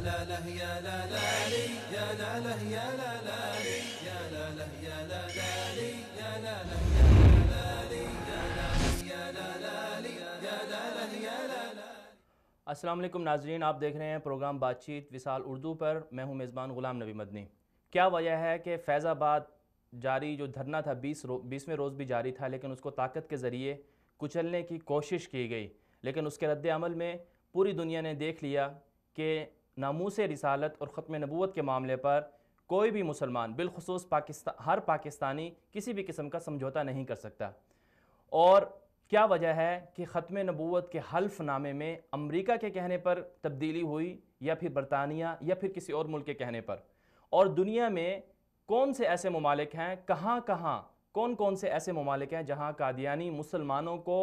لا لا يا لا لا لي يا لا لا يا لا لا لي يا لا لا يا لا لا لي يا لا لا يا لا لي يا لا لا يا لا لا لي يا لا لا يا لا لا. السلام علیکم ناظرین، آپ دیکھ رہے ہیں پروگرام بات چیت وصال اردو پر. میں ہوں میزبان غلام نبی مدنی. کیا وجہ ہے کہ فیض آباد جاری جو دھرنا تھا 20ویں روز بھی جاری تھا، لیکن اس کو طاقت کے ذریعے کچلنے کی کوشش کی گئی، لیکن اس کے رد عمل میں پوری دنیا نے دیکھ لیا کہ ناموس رسالت اور ختم نبوت کے معاملے پر کوئی بھی مسلمان، بالخصوص ہر پاکستانی کسی بھی قسم کا سمجھوتا نہیں کر سکتا. اور کیا وجہ ہے کہ ختم نبوت کے حلف نامے میں امریکہ کے کہنے پر تبدیلی ہوئی، یا پھر برطانیہ، یا پھر کسی اور ملک کے کہنے پر؟ اور دنیا میں کون سے ایسے ممالک ہیں، کہاں کون سے ایسے ممالک ہیں جہاں قادیانی مسلمانوں کو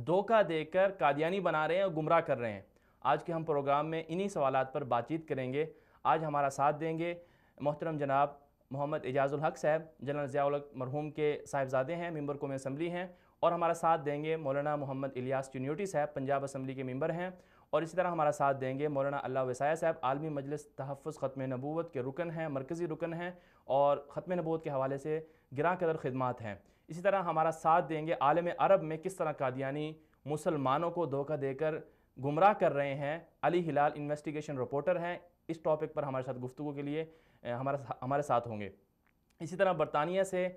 دھوکہ دے کر قادیانی بنا رہے ہیں اور گمراہ کر رہے ہیں؟ آج کے ہم پروگرام میں انہی سوالات پر بات چیت کریں گے. آج ہمارا ساتھ دیں گے محترم جناب محمد اعجاز الحق صاحب، جنرل ضیاء الحق مرحوم کے صاحبزادے ہیں، ممبر قومی اسمبلی ہیں. اور ہمارا ساتھ دیں گے مولانا محمد الیاس چنیوٹی صاحب، پنجاب اسمبلی کے ممبر ہیں. اور اسی طرح ہمارا ساتھ دیں گے مولانا اللہ وسایہ صاحب، عالمی مجلس تحفظ ختم نبوت کے رکن ہیں، مرکزی رکن ہیں، اور ختم نبوت کے حوالے سے گراں قدر خدمات ہیں. اسی طرح ہمارا ساتھ دیں گے عالم عرب میں کس طرح قادیانی مسلمانوں کو دھوکہ دے کر گمراہ کر رہے ہیں. علی ہلال انویسٹیگیشن رپورٹر ہیں، اس ٹاپک پر ہمارے ساتھ گفتگو کے لیے ہمارے ساتھ ہوں گے. اسی طرح برطانیہ سے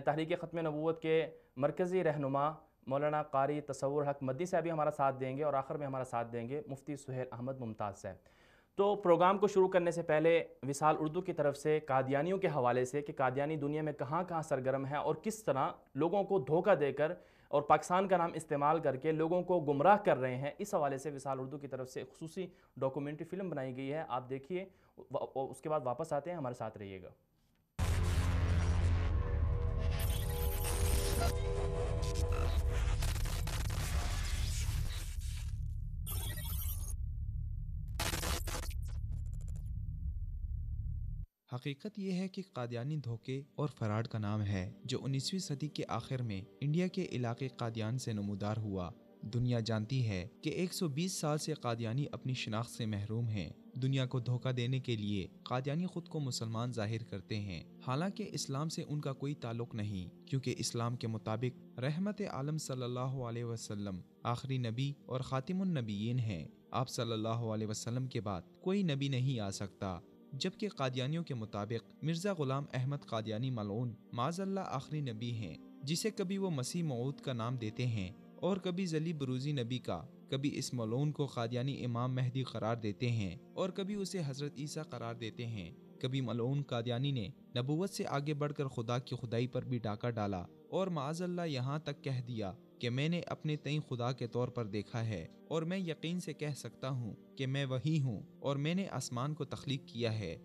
تحریک ختم نبوت کے مرکزی رہنما مولانا قاری تصور حق مدنی صاحب بھی ہمارا ساتھ دیں گے، اور آخر میں ہمارا ساتھ دیں گے مفتی سہیل احمد ممتاز صاحب. تو پروگرام کو شروع کرنے سے پہلے وصال اردو کی طرف سے قادیانیوں کے حوالے سے کہ قادیانی دنیا میں کہاں سرگرم ہیں اور کس طرح لوگوں کو دھوکہ دے کر اور پاکستان کا نام استعمال کر کے لوگوں کو گمراہ کر رہے ہیں، اس حوالے سے وصال اردو کی طرف سے خصوصی ڈاکومنٹری فلم بنائی گئی ہے. آپ دیکھیے، اس کے بعد واپس آتے ہیں، ہمارے ساتھ رہیے گا. حقیقت یہ ہے کہ قادیانی دھوکے اور فراڈ کا نام ہے جو 19ویں صدی کے آخر میں انڈیا کے علاقے قادیان سے نمودار ہوا. دنیا جانتی ہے کہ 120 سال سے قادیانی اپنی شناخت سے محروم ہیں. دنیا کو دھوکہ دینے کے لیے قادیانی خود کو مسلمان ظاہر کرتے ہیں، حالانکہ اسلام سے ان کا کوئی تعلق نہیں، کیونکہ اسلام کے مطابق رحمت عالم صلی اللہ علیہ وسلم آخری نبی اور خاتم النبیین ہیں. آپ صلی اللہ علیہ وسلم کے بعد کوئی نبی نہیں آ سکتا. جبکہ قادیانیوں کے مطابق مرزا غلام احمد قادیانی ملعون معاذ اللہ آخری نبی ہیں، جسے کبھی وہ مسیح موعود کا نام دیتے ہیں اور کبھی ذلی بروزی نبی کا. کبھی اس ملعون کو قادیانی امام مہدی قرار دیتے ہیں اور کبھی اسے حضرت عیسیٰ قرار دیتے ہیں. کبھی ملعون قادیانی نے نبوت سے آگے بڑھ کر خدا کی خدائی پر بھی ڈاکہ ڈالا اور معاذ اللہ یہاں تک کہہ دیا کہ میں نے اپنے تئیں خدا کے طور پر دیکھا ہے، اور میں یقین سے کہہ سکتا ہوں کہ میں وہی ہوں اور میں نے آسمان کو تخلیق کیا ہے.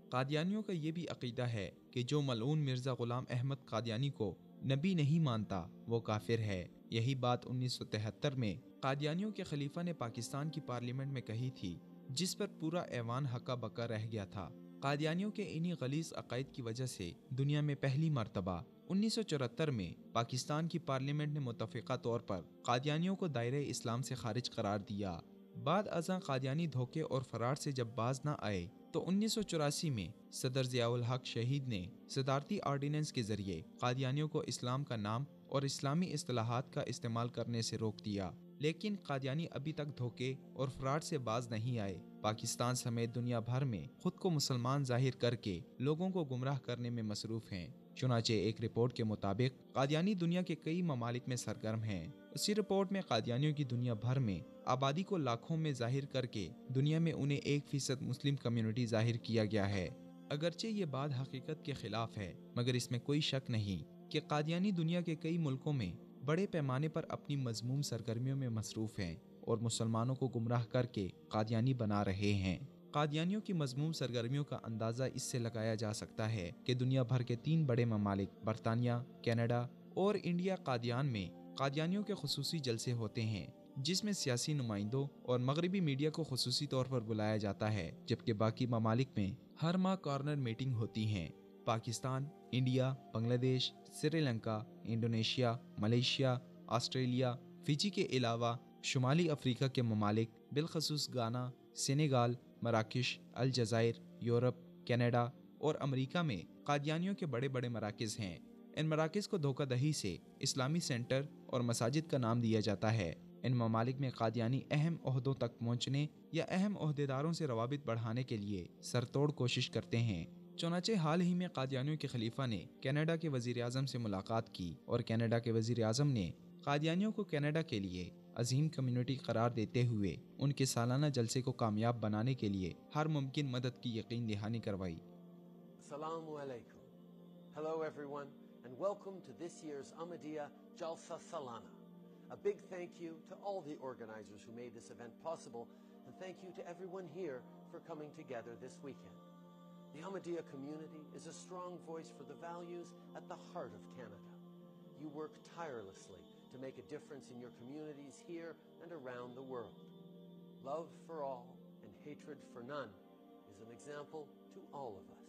قادیانیوں کا یہ بھی عقیدہ ہے کہ جو ملعون مرزا غلام احمد قادیانی کو نبی نہیں مانتا وہ کافر ہے. یہی بات 1973 میں قادیانیوں کے خلیفہ نے پاکستان کی پارلیمنٹ میں کہی تھی، جس پر پورا ایوان ہکا بکا رہ گیا تھا. قادیانیوں کے انہی غلیظ عقائد کی وجہ سے دنیا میں پہلی مرتبہ 1974 میں پاکستان کی پارلیمنٹ نے متفقہ طور پر قادیانیوں کو دائرہ اسلام سے خارج قرار دیا. بعد ازاں قادیانی دھوکے اور فراڈ سے جب باز نہ آئے تو 1984 میں صدر ضیاء الحق شہید نے صدارتی آرڈیننس کے ذریعے قادیانیوں کو اسلام کا نام اور اسلامی اصطلاحات کا استعمال کرنے سے روک دیا. لیکن قادیانی ابھی تک دھوکے اور فراڈ سے باز نہیں آئے. پاکستان سمیت دنیا بھر میں خود کو مسلمان ظاہر کر کے لوگوں کو گمراہ کرنے میں مصروف ہیں. چنانچہ ایک رپورٹ کے مطابق قادیانی دنیا کے کئی ممالک میں سرگرم ہیں. اسی رپورٹ میں قادیانیوں کی دنیا بھر میں آبادی کو لاکھوں میں ظاہر کر کے دنیا میں انہیں 1% مسلم کمیونٹی ظاہر کیا گیا ہے. اگرچہ یہ بات حقیقت کے خلاف ہے، مگر اس میں کوئی شک نہیں کہ قادیانی دنیا کے کئی ملکوں میں بڑے پیمانے پر اپنی مذموم سرگرمیوں میں مصروف ہیں اور مسلمانوں کو گمراہ کر کے قادیانی بنا رہے ہیں. قادیانیوں کی مذموم سرگرمیوں کا اندازہ اس سے لگایا جا سکتا ہے کہ دنیا بھر کے 3 بڑے ممالک برطانیہ، کینیڈا اور انڈیا قادیان میں قادیانیوں کے خصوصی جلسے ہوتے ہیں، جس میں سیاسی نمائندوں اور مغربی میڈیا کو خصوصی طور پر بلایا جاتا ہے، جبکہ باقی ممالک میں ہر ماہ کارنر میٹنگ ہوتی ہیں. Pakistan, India, Bangladesh, Sri Lanka, Indonesia, Malaysia, Australia, Fiji کے علاوہ شمالی افریقہ کے ممالک بالخصوص گانا، سینیگال، مراکش، الجزائر، یورپ، کینیڈا اور امریکہ میں قادیانیوں کے بڑے بڑے مراکز ہیں۔ ان مراکز کو دھوکہ دہی سے اسلامی سینٹر اور مساجد کا نام دیا جاتا ہے۔ ان ممالک میں قادیانی اہم عہدوں تک پہنچنے یا اہم عہدیداروں سے روابط بڑھانے کے لیے سرتوڑ کوشش کرتے ہیں۔ چنانچہ حال ہی میں قادیانیوں کے خلیفہ نے کینیڈا کے وزیر اعظم سے ملاقات کی اور کینیڈا کے وزیر اعظم نے قادیانیوں کو کینیڈا کے لیے عظیم کمیونٹی قرار دیتے ہوئے ان کے سالانہ جلسے کو کامیاب بنانے کے لیے ہر ممکن مدد کی یقین دہانی کروائی۔ Assalamu alaikum. Hello everyone and welcome to this year's Ahmadiyya Jalsa Salana. A big thank you to all the organizers who made this event possible, and thank you to everyone here for coming together this weekend. The Ahmadiyya community is a strong voice for the values at the heart of Canada. You work tirelessly to make a difference in your communities here and around the world. Love for all and hatred for none is an example to all of us.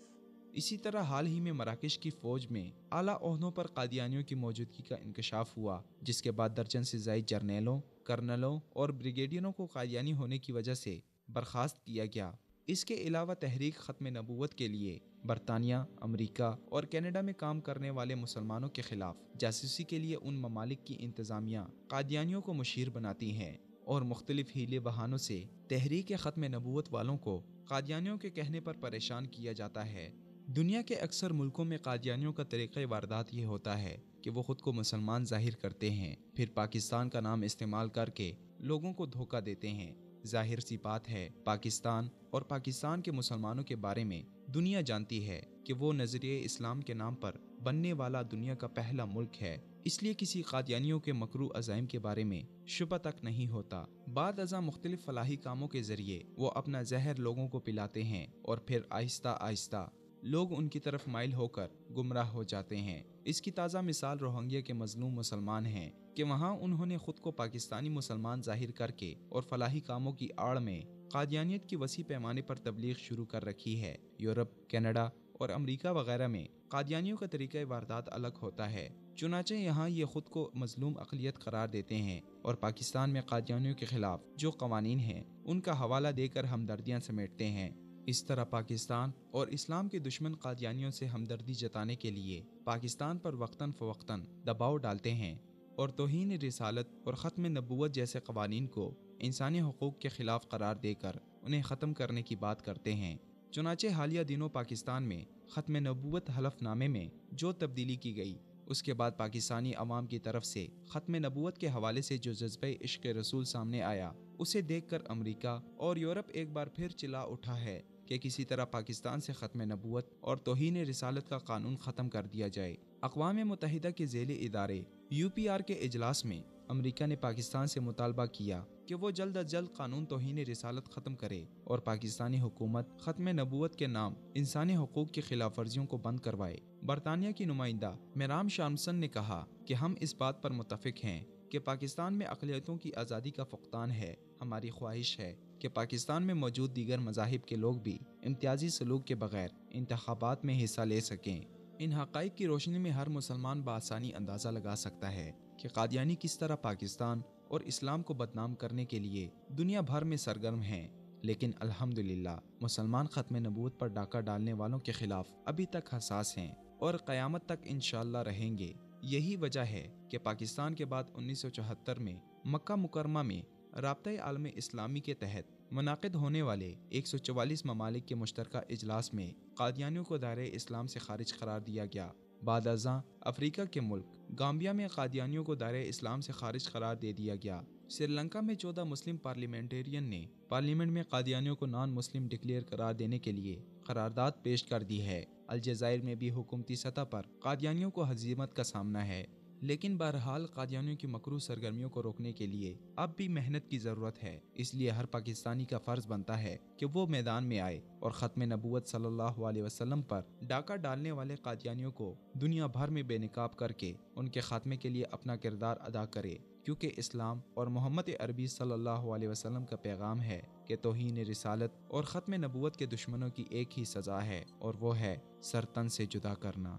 اسی طرح حال ہی میں مراکش کی فوج میں اعلیٰ عہدوں پر قادیانیوں کی موجودگی کا انکشاف ہوا، جس کے بعد درجن سے زائد جرنیلوں، کرنلوں اور بریگیڈیئروں کو قادیانی ہونے کی وجہ سے برخاست کیا گیا۔ اس کے علاوہ تحریک ختم نبوت کے لیے برطانیہ، امریکہ اور کینیڈا میں کام کرنے والے مسلمانوں کے خلاف جاسوسی کے لیے ان ممالک کی انتظامیہ قادیانیوں کو مشیر بناتی ہیں اور مختلف ہیلے بہانوں سے تحریک ختم نبوت والوں کو قادیانیوں کے کہنے پر پریشان کیا جاتا ہے۔ دنیا کے اکثر ملکوں میں قادیانیوں کا طریقہ واردات یہ ہوتا ہے کہ وہ خود کو مسلمان ظاہر کرتے ہیں، پھر پاکستان کا نام استعمال کر کے لوگوں کو دھوکہ دیتے ہیں۔ ظاہر سی بات ہے، پاکستان اور پاکستان کے مسلمانوں کے بارے میں دنیا جانتی ہے کہ وہ نظریہ اسلام کے نام پر بننے والا دنیا کا پہلا ملک ہے، اس لیے کسی قادیانیوں کے مکروہ عزائم کے بارے میں شبہ تک نہیں ہوتا۔ بعد ازاں مختلف فلاحی کاموں کے ذریعے وہ اپنا زہر لوگوں کو پلاتے ہیں اور پھر آہستہ آہستہ لوگ ان کی طرف مائل ہو کر گمراہ ہو جاتے ہیں۔ اس کی تازہ مثال روہنگیا کے مظلوم مسلمان ہیں کہ وہاں انہوں نے خود کو پاکستانی مسلمان ظاہر کر کے اور فلاحی کاموں کی آڑ میں قادیانیت کی وسیع پیمانے پر تبلیغ شروع کر رکھی ہے۔ یورپ، کینیڈا اور امریکہ وغیرہ میں قادیانیوں کا طریقہ واردات الگ ہوتا ہے، چنانچہ یہاں یہ خود کو مظلوم اقلیت قرار دیتے ہیں اور پاکستان میں قادیانیوں کے خلاف جو قوانین ہیں ان کا حوالہ دے کر ہمدردیاں سمیٹتے ہیں۔ اس طرح پاکستان اور اسلام کے دشمن قادیانیوں سے ہمدردی جتانے کے لیے پاکستان پر وقتاً فوقتاً دباؤ ڈالتے ہیں اور توہین رسالت اور ختم نبوت جیسے قوانین کو انسانی حقوق کے خلاف قرار دے کر انہیں ختم کرنے کی بات کرتے ہیں۔ چنانچہ حالیہ دنوں پاکستان میں ختم نبوت حلف نامے میں جو تبدیلی کی گئی، اس کے بعد پاکستانی عوام کی طرف سے ختم نبوت کے حوالے سے جو جذبہ عشق رسول سامنے آیا، اسے دیکھ کر امریکہ اور یورپ ایک بار پھر چلا اٹھا ہے کہ کسی طرح پاکستان سے ختم نبوت اور توہین رسالت کا قانون ختم کر دیا جائے۔ اقوام متحدہ کے ذیلی ادارے UPR کے اجلاس میں امریکہ نے پاکستان سے مطالبہ کیا کہ وہ جلد از جلد قانون توہین رسالت ختم کرے اور پاکستانی حکومت ختم نبوت کے نام انسانی حقوق کی خلاف ورزیوں کو بند کروائے۔ برطانیہ کی نمائندہ میرام شامسن نے کہا کہ ہم اس بات پر متفق ہیں کہ پاکستان میں اقلیتوں کی آزادی کا فقدان ہے۔ ہماری خواہش ہے کہ پاکستان میں موجود دیگر مذاہب کے لوگ بھی امتیازی سلوک کے بغیر انتخابات میں حصہ لے سکیں۔ ان حقائق کی روشنی میں ہر مسلمان بآسانی اندازہ لگا سکتا ہے کہ قادیانی کس طرح پاکستان اور اسلام کو بدنام کرنے کے لیے دنیا بھر میں سرگرم ہیں، لیکن الحمدللہ مسلمان ختم نبوت پر ڈاکہ ڈالنے والوں کے خلاف ابھی تک حساس ہیں اور قیامت تک انشاءاللہ رہیں گے۔ یہی وجہ ہے کہ پاکستان کے بعد 1974 میں مکہ مکرمہ میں رابطہ عالم اسلامی کے تحت منعقد ہونے والے 144 ممالک کے مشترکہ اجلاس میں قادیانیوں کو دائرۂ اسلام سے خارج قرار دیا گیا۔ بعد ازاں افریقہ کے ملک گامبیا میں قادیانیوں کو دائرۂ اسلام سے خارج قرار دے دیا گیا۔ سری لنکا میں 14 مسلم پارلیمنٹرین نے پارلیمنٹ میں قادیانیوں کو نان مسلم ڈکلیئر قرار دینے کے لیے قرارداد پیش کر دی ہے۔ الجزائر میں بھی حکومتی سطح پر قادیانیوں کو ہزیمت کا سامنا ہے، لیکن بہرحال قادیانیوں کی مکروہ سرگرمیوں کو روکنے کے لیے اب بھی محنت کی ضرورت ہے۔ اس لیے ہر پاکستانی کا فرض بنتا ہے کہ وہ میدان میں آئے اور ختم نبوت صلی اللہ علیہ وسلم پر ڈاکہ ڈالنے والے قادیانیوں کو دنیا بھر میں بے نقاب کر کے ان کے خاتمے کے لیے اپنا کردار ادا کرے، کیونکہ اسلام اور محمد عربی صلی اللہ علیہ وسلم کا پیغام ہے کہ توہین رسالت اور ختم نبوت کے دشمنوں کی ایک ہی سزا ہے، اور وہ ہے سر تن سے جدا کرنا۔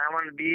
7B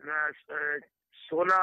16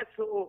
SO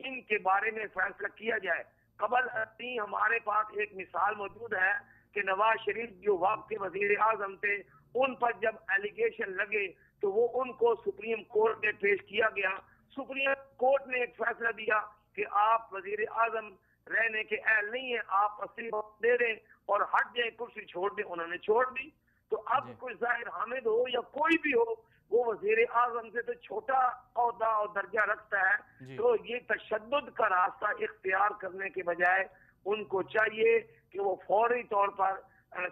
ان کے بارے میں فیصلہ کیا جائے. قبل ازیں ہمارے پاس ایک مثال موجود ہے کہ نواز شریف جو وقت کے وزیر اعظم تھے ان پر جب ایلیگیشن لگے تو وہ ان کو سپریم کورٹ میں پیش کیا گیا. سپریم کورٹ نے ایک فیصلہ دیا کہ آپ وزیر اعظم رہنے کے اہل نہیں ہیں, آپ استعفا دے دیں اور ہٹ جائیں, کرسی چھوڑ دیں. انہوں نے چھوڑ دی. تو اب کوئی ظاہر حامد ہو یا کوئی بھی ہو, وہ وزیر اعظم سے تو چھوٹا عہدہ اور درجہ رکھتا ہے. تو یہ تشدد کا راستہ اختیار کرنے کے بجائے ان کو چاہیے کہ وہ فوری طور پر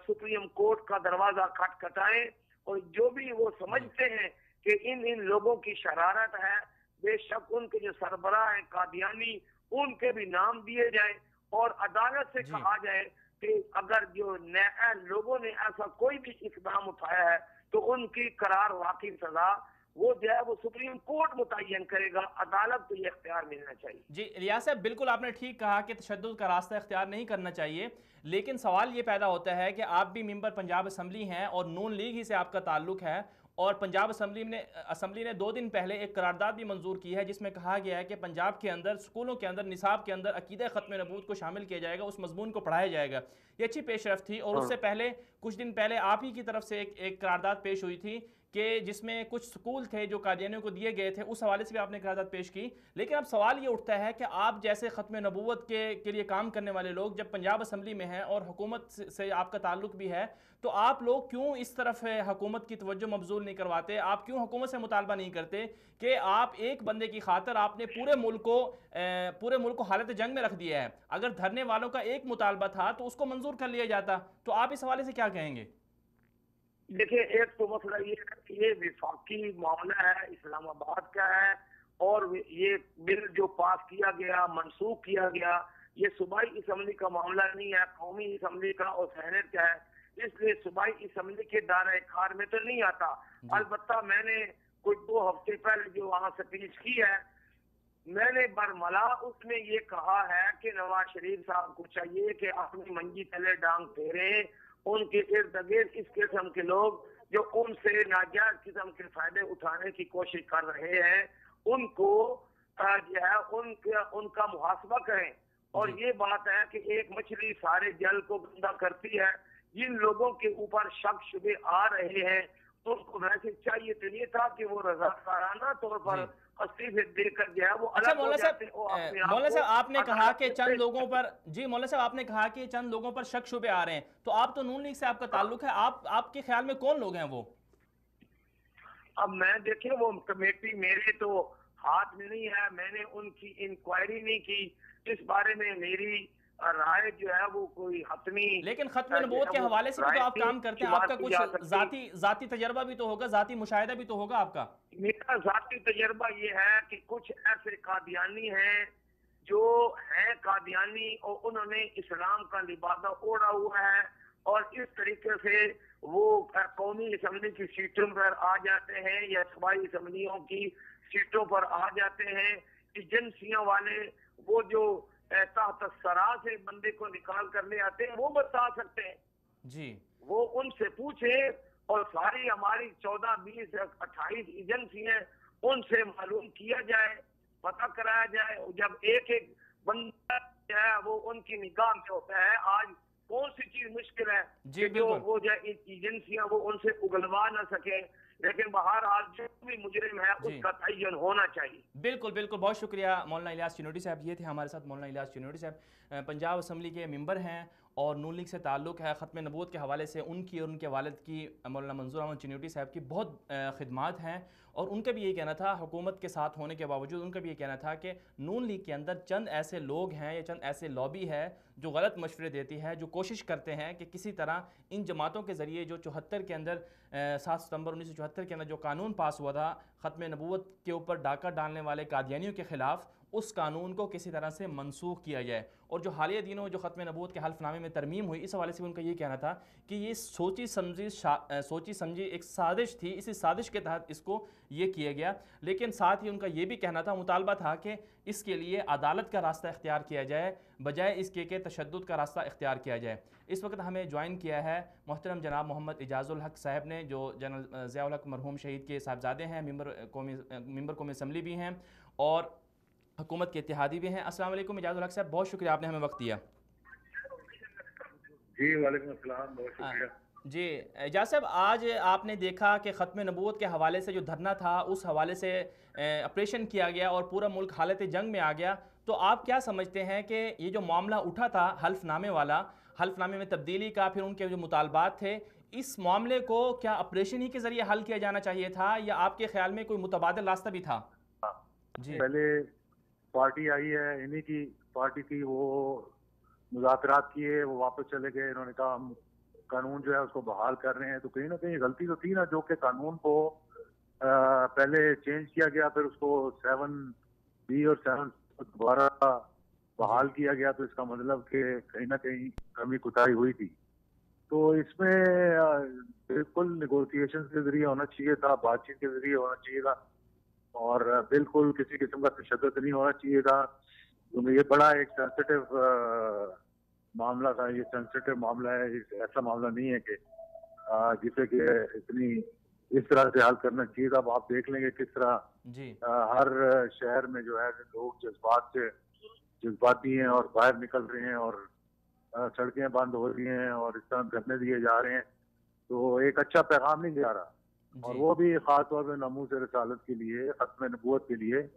سپریم کورٹ کا دروازہ کھٹکھٹائیں, اور جو بھی وہ سمجھتے ہیں کہ ان لوگوں کی شرارت ہے, بے شک ان کے جو سربراہ ہیں قادیانی ان کے بھی نام دیے جائیں اور عدالت سے کہا جائے کہ اگر جو نئے لوگوں نے ایسا کوئی بھی اقدام اٹھایا ہے تو ان کی قرار واقعی سزا وہ جو ہے وہ سپریم کورٹ متعین کرے گا, عدالت کو یہ اختیار ملنا چاہیے. جی ریاض صاحب, بالکل آپ نے ٹھیک کہا کہ تشدد کا راستہ اختیار نہیں کرنا چاہیے, لیکن سوال یہ پیدا ہوتا ہے کہ آپ بھی ممبر پنجاب اسمبلی ہیں اور نون لیگ ہی سے آپ کا تعلق ہے, اور پنجاب اسمبلی نے 2 دن پہلے ایک قرارداد بھی منظور کی ہے جس میں کہا گیا ہے کہ پنجاب کے اندر اسکولوں کے اندر نصاب کے اندر عقیدہ ختم نبوت کو شامل کیا جائے گا, اس مضمون کو پڑھایا جائے گا. یہ اچھی پیش رفت تھی, اور اس سے پہلے کچھ دن پہلے آپ ہی کی طرف سے ایک قرارداد پیش ہوئی تھی کہ جس میں کچھ سکول تھے جو قادیانیوں کو دیے گئے تھے, اس حوالے سے بھی آپ نے قرارداد پیش کی. لیکن اب سوال یہ اٹھتا ہے کہ آپ جیسے ختم نبوت کے لیے کام کرنے والے لوگ جب پنجاب اسمبلی میں ہیں اور حکومت سے آپ کا تعلق بھی ہے, تو آپ لوگ کیوں اس طرف حکومت کی توجہ مبذول نہیں کرواتے؟ آپ کیوں حکومت سے مطالبہ نہیں کرتے کہ آپ ایک بندے کی خاطر آپ نے پورے ملک کو حالت جنگ میں رکھ دیا ہے؟ اگر دھرنے والوں کا ایک مطالبہ تھا تو اس کو منظور کر لیا جاتا. تو آپ اس حوالے سے کیا کہیں گے؟ دیکھیں, ایک تو مسئلہ یہ ہے کہ یہ وفاقی معاملہ ہے, اسلام آباد کا ہے, اور یہ بل جو پاس کیا گیا, منسوخ کیا گیا, یہ صوبائی اسمبلی کا معاملہ نہیں ہے, قومی اسمبلی کا اور سینٹ کا ہے. اس لیے صوبائی اسمبلی کے دائرہ کار میں تو نہیں آتا. البتہ میں نے کچھ 2 ہفتے پہلے جو وہاں سپیچ کی ہے, میں نے برملا اس میں یہ کہا ہے کہ نواز شریف صاحب کو چاہیے کہ اپنی منجی تلے ڈانگ پھیریں. ان کے ارد گرد اس قسم کے لوگ جو ان سے ناجائز قسم کے فائدے اٹھانے کی کوشش کر رہے ہیں, ان کو جو ہے ان کا محاسبہ کریں. اور یہ بات ہے کہ ایک مچھلی سارے جل کو گندا کرتی ہے. جن لوگوں کے اوپر شک شبے آ رہے ہیں ان کو ویسے چاہیے تو یہ تھا کہ وہ رضاکارانہ طور پر استعفے دے کر جو ہے وہ الگ ہو جاتے. مولانا صاحب آپ نے کہا کہ چند لوگوں پر, جی مولانا صاحب آپ نے کہا کہ چند لوگوں پر شک شبے آ رہے ہیں, تو آپ تو نون لیگ سے آپ کا تعلق ہے, آپ کے خیال میں کون لوگ ہیں وہ؟ اب میں دیکھیں وہ کمیٹی میرے تو ہاتھ میں نہیں ہے, میں نے ان کی انکوائری نہیں کی, اس بارے میں میری رائے جو ہے وہ کوئی حتمی. لیکن ختم نبوت کے حوالے سے بھی تو آپ کام کرتے ہیں, آپ کا کچھ ذاتی تجربہ بھی تو ہوگا, ذاتی مشاہدہ بھی تو ہوگا آپ کا. میرا ذاتی تجربہ یہ ہے کہ کچھ ایسے قادیانی ہیں جو ہیں قادیانی اور انہوں نے اسلام کا لبادہ اوڑھا ہوا ہے, اور اس طریقے سے وہ قومی اسمبلی کی سیٹوں پر آ جاتے ہیں یا صوبائی اسمبلیوں کی سیٹوں پر آ جاتے ہیں. ایجنسیاں والے وہ جو تحت سرا سے بندے کو نکال کر لے آتے ہیں وہ بتا سکتے ہیں جی, وہ ان سے پوچھیں, اور ساری ہماری 14 20 28 ایجنسیاں ان سے معلوم کیا جائے, پتہ کرایا جائے. جب ایک بندہ ہے وہ ان کی نگاہ میں ہوتا ہے, آج کون سی چیز مشکل ہے کہ جو وہ جو ایجنسیاں وہ ان سے اگلوا نہ سکیں, لیکن بہرحال جو بھی مجرم ہے اس کا تعین ہونا چاہیے. بالکل بالکل, بہت شکریہ مولانا الیاس چنوٹی صاحب. یہ تھے ہمارے ساتھ مولانا الیاس چنوٹی صاحب, پنجاب اسمبلی کے ممبر ہیں اور نون لیگ سے تعلق ہے. ختم نبوت کے حوالے سے ان کی اور ان کے والد کی, مولانا منظور احمد چنوٹی صاحب کی بہت خدمات ہیں, اور ان کا بھی یہ کہنا تھا, حکومت کے ساتھ ہونے کے باوجود ان کا بھی یہ کہنا تھا کہ نون لیگ کے اندر چند ایسے لوگ ہیں یا چند ایسے لابی ہے جو غلط مشورے دیتی ہے, جو کوشش کرتے ہیں کہ کسی طرح ان جماعتوں کے ذریعے جو 74 کے اندر 7 ستمبر 1974 کے اندر جو قانون پاس ہوا تھا ختم نبوت کے اوپر ڈاکہ ڈالنے والے قادیانیوں کے خلاف, اس قانون کو کسی طرح سے منسوخ کیا جائے. اور جو حالیہ دنوں جو ختم نبوت کے حلف نامے میں ترمیم ہوئی, اس حوالے سے ان کا یہ کہنا تھا کہ یہ سوچی سمجھی ایک سازش تھی, اسی سازش کے تحت اس کو یہ کیا گیا. لیکن ساتھ ہی ان کا یہ بھی کہنا تھا, مطالبہ تھا کہ اس کے لیے عدالت کا راستہ اختیار کیا جائے بجائے اس کے کہ تشدد کا راستہ اختیار کیا جائے. اس وقت ہمیں جوائن کیا ہے محترم جناب محمد اعجاز الحق صاحب نے, جو جنرل ضیاء الحق مرحوم شہید کے صاحبزادے ہیں, ممبر قومی اسمبلی بھی ہیں, اور حکومت کے اتحادی بھی ہیں. السلام علیکم اعجاز الحق صاحب, بہت شکریہ آپ نے ہمیں وقت دیا. جی وعلیکم السلام, بہت شکریہ. جی اعجاز صاحب, آج آپ نے دیکھا کہ ختم نبوت کے حوالے سے جو دھرنا تھا اس حوالے سے آپریشن کیا گیا اور پورا ملک حالت جنگ میں آ گیا, تو آپ کیا سمجھتے ہیں کہ یہ جو معاملہ اٹھا تھا حلف نامے والا, حلف نامے میں تبدیلی کا, پھر ان کے جو مطالبات تھے, اس معاملے کو کیا آپریشن ہی کے ذریعے حل کیا جانا چاہیے تھا یا آپ کے خیال میں کوئی متبادل راستہ بھی تھا؟ جی پہلے پارٹی آئی ہے, انہی کی پارٹی تھی, وہ مذاکرات کیے, وہ واپس چلے گئے, انہوں نے کہا ہم قانون جو ہے اس کو بحال کر رہے ہیں. تو کہیں نہ کہیں غلطی تو تھی نا, جو کہ قانون کو پہلے چینج کیا گیا, پھر اس کو 7B اور 7 دوبارہ بحال کیا گیا, تو اس کا مطلب کہ کہیں نہ کہیں کمی کوتاہی ہوئی تھی. تو اس میں بالکل نیگوسیشن کے ذریعے ہونا چاہیے تھا, بات چیت کے ذریعے ہونا چاہیے تھا, اور بالکل کسی قسم کا تشدد نہیں ہونا چاہیے تھا. یہ بڑا ایک سینسٹیو معاملہ تھا, یہ سینسٹیو معاملہ ہے, ایسا معاملہ نہیں ہے کہ جسے کہ اتنی اس طرح سے حل کرنا چاہیے تھا. اب آپ دیکھ لیں گے کس طرح ہر شہر میں جو ہے لوگ جذباتی ہیں اور باہر نکل رہے ہیں, اور سڑکیں بند ہو رہی ہیں, اور اس طرح دھرنے دیے جا رہے ہیں. تو ایک اچھا پیغام نہیں جا رہا, اور وہ بھی خاص طور پہ ناموس رسالت کے لیے, ختم نبوت کے لیے.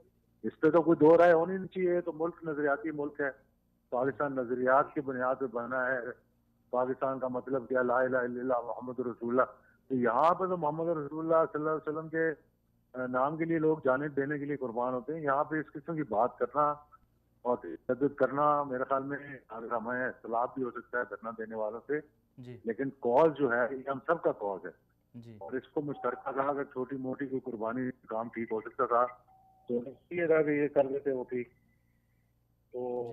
اس پہ تو کوئی دو رائے ہونی نہیں چاہیے. تو ملک نظریاتی ملک ہے, پاکستان نظریات کی بنیاد پہ بنا ہے. پاکستان کا مطلب کیا, لا الہ الا اللہ محمد رسول اللہ. تو یہاں پہ تو محمد رسول اللہ صلی اللہ علیہ وسلم کے نام کے لیے لوگ جانب دینے کے لیے قربان ہوتے ہیں. یہاں پہ اس قسم کی بات کرنا اور تشدد کرنا میرے خیال میں اگر ہمیں اختلاف بھی ہو سکتا ہے دھرنا دینے والوں سے, لیکن کاز جو ہے یہ ہم سب کا کاز ہے, اور اس کو مشترکہ تھا. اگر چھوٹی موٹی کوئی قربانی کام ٹھیک ہو سکتا تھا تو یہ تھا کہ یہ کر دیتے وہ ٹھیک. تو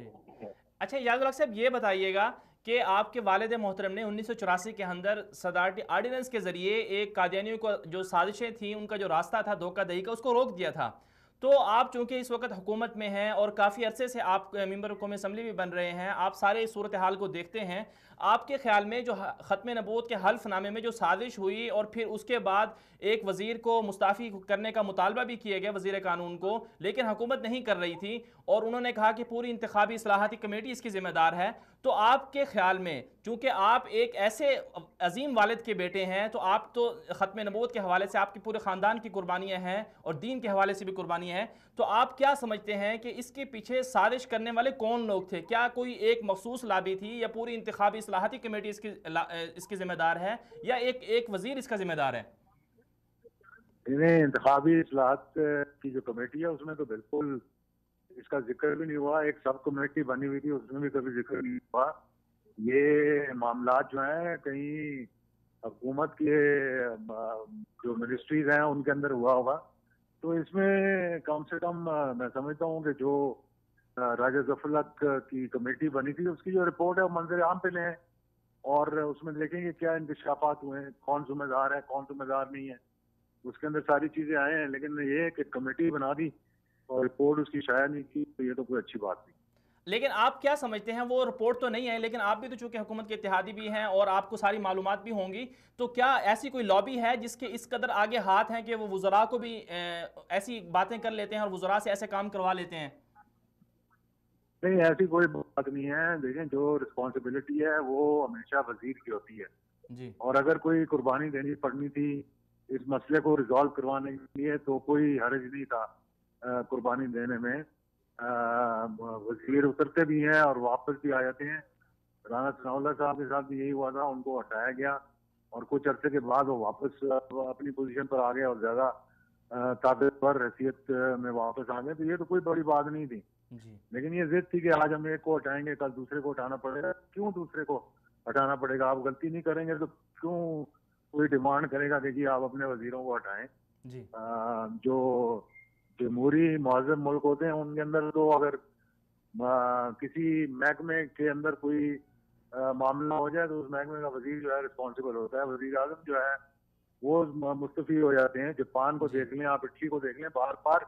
اچھا اعجاز الحق صاحب, یہ بتائیے گا کہ آپ کے والد محترم نے 1984 کے اندر صدارتی آرڈیننس کے ذریعے ایک قادیانیوں کو جو سازشیں تھیں, ان کا جو راستہ تھا دھوکہ دہی کا, اس کو روک دیا تھا. تو آپ چونکہ اس وقت حکومت میں ہیں اور کافی عرصے سے آپ ممبر قومی اسمبلی بھی بن رہے ہیں, آپ سارے اس صورتحال کو دیکھتے ہیں. آپ کے خیال میں جو ختم نبوت کے حلف نامے میں جو سازش ہوئی اور پھر اس کے بعد ایک وزیر کو مستعفی کرنے کا مطالبہ بھی کیا گیا, وزیر قانون کو, لیکن حکومت نہیں کر رہی تھی, اور انہوں نے کہا کہ پوری انتخابی اصلاحاتی کمیٹی اس کی ذمہ دار ہے. تو آپ کے خیال میں چونکہ آپ ایک ایسے عظیم والد کے بیٹے ہیں, تو آپ تو ختم نبوت کے حوالے سے آپ کے پورے خاندان کی قربانیاں ہیں اور دین کے حوالے سے بھی قربانیاں ہیں, تو آپ کیا سمجھتے ہیں کہ اس کے پیچھے سازش کرنے والے کون لوگ تھے؟ کیا کوئی ایک مخصوص لابی تھی, یا پوری انتخابی اصلاحاتی کمیٹی اس کی ذمہ دار ہے, یا ایک وزیر اس کا ذمہ دار ہے؟ انتخابی اصلاحات کی جو کمیٹی ہے اس میں تو بالکل اس کا ذکر بھی نہیں ہوا. ایک سب کمیٹی بنی ہوئی تھی, اس میں بھی کبھی ذکر نہیں ہوا. یہ معاملات جو ہیں کہیں حکومت کے جو منسٹریز ہیں ان کے اندر ہوا ہوگا. تو اس میں کم سے کم میں سمجھتا ہوں کہ جو راجہ ظفر اللہ کی کمیٹی بنی تھی اس کی جو رپورٹ ہے وہ منظر عام پہ لیں, اور اس میں دیکھیں گے کیا انکشافات ہوئے ہیں, کون ذمہ دار ہے کون ذمہ دار نہیں ہے, اس کے اندر ساری چیزیں آئے ہیں. لیکن یہ ہے کہ کمیٹی بنا دی اور رپورٹ اس کی شائع نہیں کی, تو یہ تو کوئی اچھی بات نہیں. لیکن آپ کیا سمجھتے ہیں, وہ رپورٹ تو نہیں ہے, لیکن آپ بھی تو چونکہ حکومت کے اتحادی بھی ہیں اور آپ کو ساری معلومات بھی ہوں گی, تو کیا ایسی کوئی لابی ہے جس کے اس قدر آگے ہاتھ ہیں کہ وہ وزراء کو بھی ایسی باتیں کر لیتے ہیں اور وزراء سے ایسے کام کروا لیتے ہیں؟ نہیں, ایسی کوئی بات نہیں ہے. دیکھیں, جو رسپانسبلٹی ہے وہ ہمیشہ وزیر کی ہوتی ہے, اور اگر کوئی قربانی دینی پڑنی تھی اس مسئلے کو ریزالو کروانے کے لیے تو کوئی حرج نہیں تھا قربانی دینے میں. وزیر اترتے بھی ہیں اور واپس بھی آ جاتے ہیں. رانا ثناء اللہ صاحب کے ساتھ بھی یہی ہوا تھا, ان کو ہٹایا گیا اور کچھ عرصے کے بعد وہ واپس اپنی پوزیشن پر آ گئے اور زیادہ طاقتور حیثیت میں واپس آ گئے. تو یہ تو کوئی بڑی بات نہیں تھی. لیکن یہ ضد تھی کہ آج ہم ایک کو ہٹائیں گے, کل دوسرے کو ہٹانا پڑے گا. کیوں دوسرے کو ہٹانا پڑے گا؟ آپ غلطی نہیں کریں گے تو کیوں کوئی ڈیمانڈ کرے گا کہ جی آپ اپنے وزیروں کو ہٹائیں؟ جو جمہوری مہذب ملک ہوتے ہیں ان کے اندر تو اگر کسی محکمے کے اندر کوئی معاملہ ہو جائے تو اس محکمے کا وزیر جو ہے رسپانسبل ہوتا ہے. وزیر اعظم جو ہے وہ مستعفی ہو جاتے ہیں. جاپان کو دیکھ لیں, آپ اٹلی کو دیکھ لیں, بار بار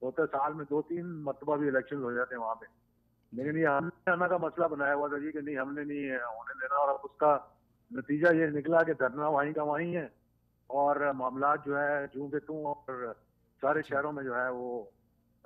ہوتا ہے, سال میں 2-3 مرتبہ بھی الیکشن ہو جاتے ہیں وہاں پہ. لیکن یہ ہم نے آنا کا مسئلہ بنایا ہوا تھا جی کہ نہیں ہم نے نہیں ہونے دینا, اور اب اس کا نتیجہ یہ نکلا کہ دھرنا وہیں کا وہیں ہے, اور معاملات جو ہے جوں کے توں اور سارے شہروں میں جو ہے وہ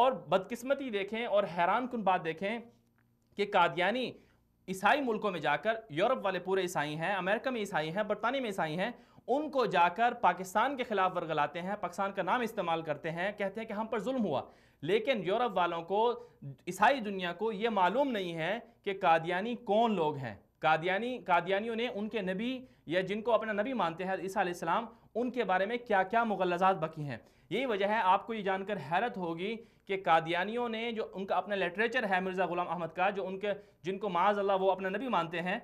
اور بدقسمتی دیکھیں اور حیران کن بات دیکھیں کہ قادیانی عیسائی ملکوں میں جا کر، یورپ والے پورے عیسائی ہیں، امریکہ میں عیسائی ہیں، برطانیہ میں عیسائی ہیں، ان کو جا کر پاکستان کے خلاف ورگلاتے ہیں، پاکستان کا نام استعمال کرتے ہیں، کہتے ہیں کہ ہم پر ظلم ہوا. لیکن یورپ والوں کو، عیسائی دنیا کو یہ معلوم نہیں ہے کہ قادیانی کون لوگ ہیں. قادیانیوں نے ان کے نبی یا جن کو اپنا نبی مانتے ہیں عیسیٰ علیہ السلام، ان کے بارے میں کیا کیا مغلظات بکی ہیں. یہی وجہ ہے، آپ کو یہ جان کر حیرت ہوگی کہ قادیانیوں نے جو ان کا اپنا لٹریچر ہے مرزا غلام احمد کا، جو جن کو معاذ اللہ وہ اپنا نبی مانتے ہیں،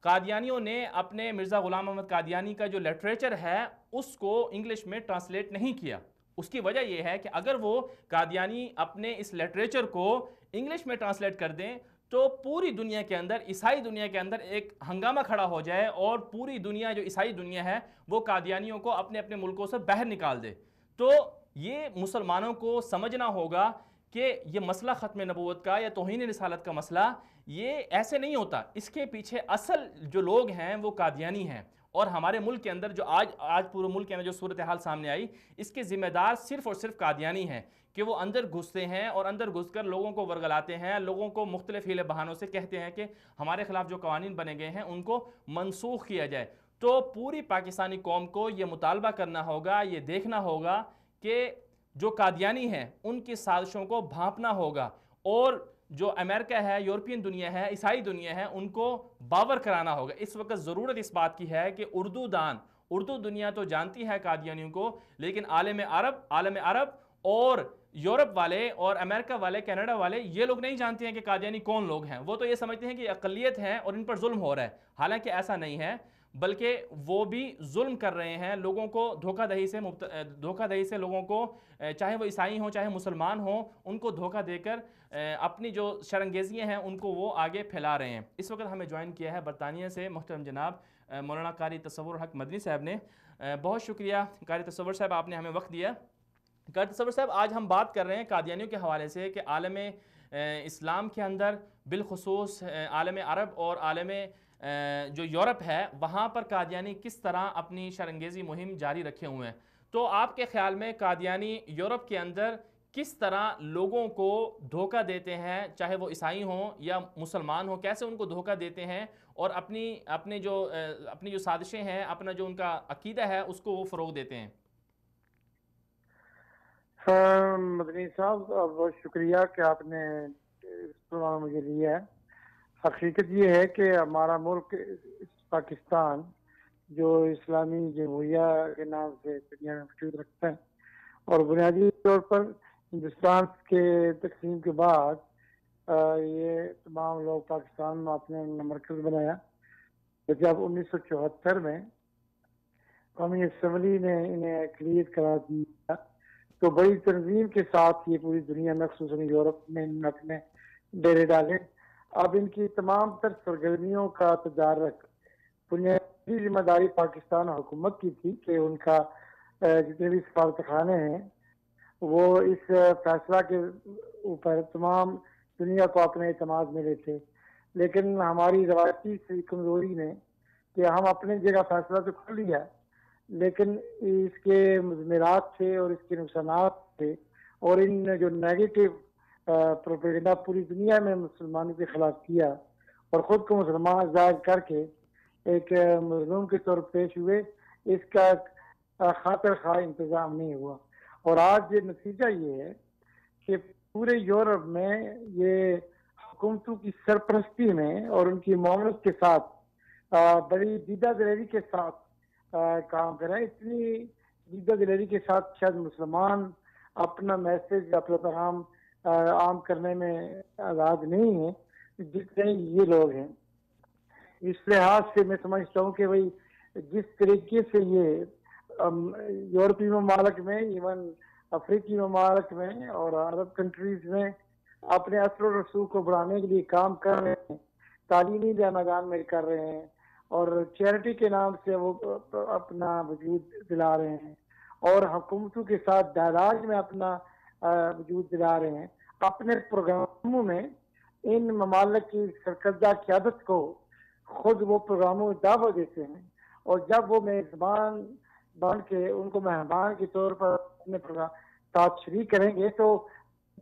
قادیانیوں نے اپنے مرزا غلام احمد قادیانی کا جو لٹریچر ہے اس کو انگلش میں ٹرانسلیٹ نہیں کیا. اس کی وجہ یہ ہے کہ اگر وہ قادیانی اپنے اس لٹریچر کو انگلش میں ٹرانسلیٹ کر دیں تو پوری دنیا کے اندر، عیسائی دنیا کے اندر ایک ہنگامہ کھڑا ہو جائے اور پوری دنیا جو عیسائی دنیا ہے وہ قادیانیوں کو اپنے اپنے ملکوں سے باہر نکال دے. تو یہ مسلمانوں کو سمجھنا ہوگا کہ یہ مسئلہ ختم نبوت کا یا توہین رسالت کا مسئلہ یہ ایسے نہیں ہوتا. اس کے پیچھے اصل جو لوگ ہیں وہ قادیانی ہیں. اور ہمارے ملک کے اندر جو آج پورے ملک کے اندر جو صورتحال سامنے آئی، اس کے ذمہ دار صرف اور صرف قادیانی ہیں کہ وہ اندر گھستے ہیں اور اندر گھس کر لوگوں کو ورگلاتے ہیں، لوگوں کو مختلف ہیلے بہانوں سے کہتے ہیں کہ ہمارے خلاف جو قوانین بنے گئے ہیں ان کو منسوخ کیا جائے. تو پوری پاکستانی قوم کو یہ مطالبہ کرنا ہوگا، یہ دیکھنا ہوگا کہ جو قادیانی ہیں ان کی سازشوں کو بھانپنا ہوگا، اور جو امریکہ ہے، یورپین دنیا ہے، عیسائی دنیا ہے، ان کو باور کرانا ہوگا. اس وقت ضرورت اس بات کی ہے کہ اردو دنیا تو جانتی ہے قادیانیوں کو، لیکن عالم عرب اور یورپ والے اور امریکہ والے، کینیڈا والے، یہ لوگ نہیں جانتے ہیں کہ قادیانی کون لوگ ہیں. وہ تو یہ سمجھتے ہیں کہ یہ اقلیت ہیں اور ان پر ظلم ہو رہا ہے. حالانکہ ایسا نہیں ہے، بلکہ وہ بھی ظلم کر رہے ہیں لوگوں کو، دھوکہ دہی سے لوگوں کو، چاہے وہ عیسائی ہوں چاہے مسلمان ہوں، ان کو دھوکہ دے کر اپنی جو شرنگیزیاں ہیں ان کو وہ آگے پھیلا رہے ہیں. اس وقت ہمیں جوائن کیا ہے برطانیہ سے محترم جناب مولانا قاری تصور حق مدنی صاحب نے. بہت شکریہ قاری تصور صاحب، آپ نے ہمیں وقت دیا. قاری تصور صاحب، آج ہم بات کر رہے ہیں قادیانیوں کے حوالے سے کہ عالم اسلام کے اندر، بالخصوص عالم عرب اور عالم جو یورپ ہے، وہاں پر قادیانی کس طرح اپنی شرنگیزی مہم جاری رکھے ہوئے ہیں. تو آپ کے خیال میں قادیانی یورپ کے اندر کس طرح لوگوں کو دھوکہ دیتے ہیں، چاہے وہ عیسائی ہوں یا مسلمان ہوں، کیسے ان کو دھوکہ دیتے ہیں اور اپنی جو سازشیں ہیں، اپنا جو ان کا عقیدہ ہے اس کو وہ فروغ دیتے ہیں؟ مدنی صاحب، بہت شکریہ کہ آپ نے پروگرام مجھے لیا ہے. حقیقت یہ ہے کہ ہمارا ملک پاکستان جو اسلامی جمہوریہ کے نام سے دنیا میں وجود رکھتا ہے، اور بنیادی طور پر ہندوستان کے تقسیم کے بعد یہ تمام لوگ پاکستان میں اپنے مرکز بنایا. جب 1974 میں قومی اسمبلی نے انہیں اقلیت قرار دیا تو بڑی تنظیم کے ساتھ یہ پوری دنیا میں، خصوصاً یورپ میں، اپنے ڈیرے ڈالے. اب ان کی تمام تر سرگرمیوں کا تدارک، بنیادی ذمہ داری پاکستان حکومت کی تھی کہ ان کا جتنے بھی سفارت خانے ہیں وہ اس فیصلہ کے اوپر تمام دنیا کو اپنے اعتماد میں لیتے. لیکن ہماری روایتی سی کمزوری نے کہ ہم اپنی جگہ فیصلہ تو کر لیا، لیکن اس کے مضمرات تھے اور اس کے نقصانات تھے، اور ان جو نیگیٹو پروپیگنڈا پوری دنیا میں مسلمانوں کے خلاف کیا اور خود کو مسلمان ظاہر کر کے ایک مظلوم کے طور پیش ہوئے، اس کا خاطر خواہ انتظام نہیں ہوا. اور آج یہ نتیجہ یہ ہے کہ پورے یورپ میں یہ حکومتوں کی سرپرستی میں اور ان کی معاونت کے ساتھ بڑی دیدہ دلیری کے ساتھ کام کر رہے ہیں. اتنی دیدہ دلیری کے ساتھ شاید مسلمان اپنا میسج، اپنا پیغام عام کرنے میں آزاد نہیں ہیں جتنے یہ لوگ ہیں. اس لحاظ سے میں سمجھتا ہوں کہ بھائی جس طریقے سے یہ یورپی ممالک میں، ایون افریقی ممالک میں اور عرب کنٹریز میں اپنے اثر و رسوخ کو بڑھانے کے لیے کام کر رہے ہیں، تعلیمی میدان میں کر رہے ہیں، اور چیریٹی کے نام سے وہ اپنا وجود دلا رہے ہیں، اور حکومتوں کے ساتھ ڈائلاگ میں اپنا وجود دلا رہے ہیں، اپنے پروگراموں میں ان ممالک کی سرکردہ قیادت کو خود وہ پروگراموں میں دعوت دیتے ہیں، اور جب وہ میزبان بن کے ان کو مہمان کے طور پر اپنے پروگرام ساتھ شریک کریں گے تو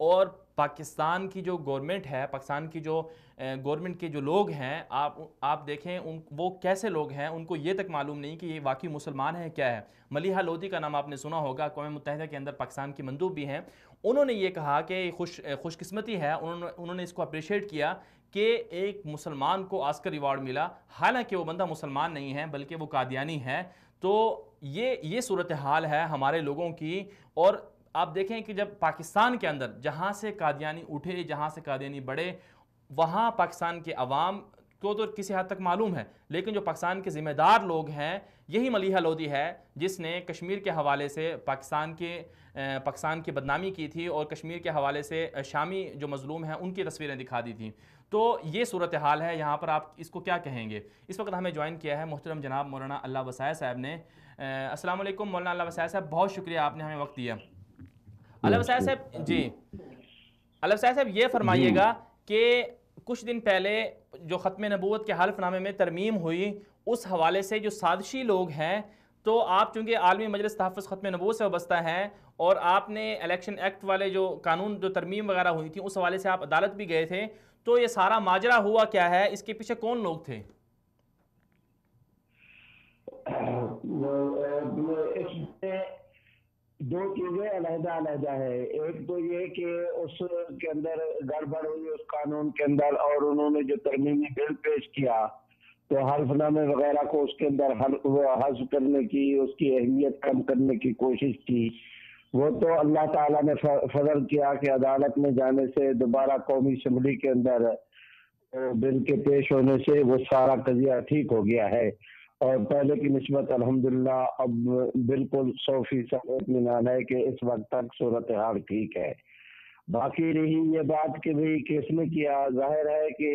اور پاکستان کی جو گورنمنٹ ہے، پاکستان کی جو گورنمنٹ کے جو لوگ ہیں، آپ دیکھیں وہ کیسے لوگ ہیں، ان کو یہ تک معلوم نہیں کہ یہ واقعی مسلمان ہیں کیا ہے۔ ملیحہ لودھی کا نام آپ نے سنا ہوگا، اقوام متحدہ کے اندر پاکستان کی مندوب بھی ہیں، انہوں نے یہ کہا کہ خوش قسمتی ہے، انہوں نے اس کو اپریشیٹ کیا کہ ایک مسلمان کو آسکر ایوارڈ ملا، حالانکہ وہ بندہ مسلمان نہیں ہے بلکہ وہ قادیانی ہے۔ تو یہ صورتحال ہے ہمارے لوگوں کی۔ اور آپ دیکھیں کہ جب پاکستان کے اندر جہاں سے قادیانی اٹھے، جہاں سے قادیانی بڑھے، وہاں پاکستان کے عوام کو تو کسی حد تک معلوم ہے، لیکن جو پاکستان کے ذمہ دار لوگ ہیں، یہی ملیحہ لودھی ہے جس نے کشمیر کے حوالے سے پاکستان کی بدنامی کی تھی، اور کشمیر کے حوالے سے شامی جو مظلوم ہیں ان کی تصویریں دکھا دی تھیں۔ تو یہ صورتحال ہے یہاں پر، آپ اس کو کیا کہیں گے؟ اس وقت ہمیں جوائن کیا ہے محترم جناب مولانا اللہ وسائے صاحب نے۔ السلام علیکم مولانا اللہ وسائے صاحب، بہت شکریہ آپ نے ہمیں وقت دیا۔ اللہ وسائے صاحب جی، اللہ وسائے صاحب یہ فرمائیے گا کہ کچھ دن پہلے جو ختم نبوت کے حلف نامے میں ترمیم ہوئی، اس حوالے سے جو سازشی لوگ ہیں، تو آپ چونکہ عالمی مجلس تحفظ ختم نبوت سے وابستہ ہیں، اور آپ نے الیکشن ایکٹ والے جو قانون جو ترمیم وغیرہ ہوئی تھی اس حوالے سے آپ عدالت بھی گئے تھے، تو یہ سارا ماجرا ہوا کیا ہے؟ اس کے پیچھے کون لوگ تھے؟ اس میں دو چیزیں علیحدہ ہے۔ ایک تو یہ کہ اس کے اندر گڑبڑ ہوئی اس قانون کے اندر، اور انہوں نے جو ترمیمی بل پیش کیا تو حلف نامے وغیرہ کو اس کے اندر حذف کرنے کی، اس کی اہمیت کم کرنے کی کوشش کی۔ وہ تو اللہ تعالیٰ نے فضل کیا کہ عدالت میں جانے سے، دوبارہ قومی اسمبلی کے اندر بل کے پیش ہونے سے وہ سارا قضیہ ٹھیک ہو گیا ہے، اور پہلے کی نسبت الحمدللہ اب بالکل 100% اطمینان ہے کہ اس وقت تک صورتحال ٹھیک ہے۔ باقی رہی یہ بات کہ بھئی کس نے کیا، ظاہر ہے کہ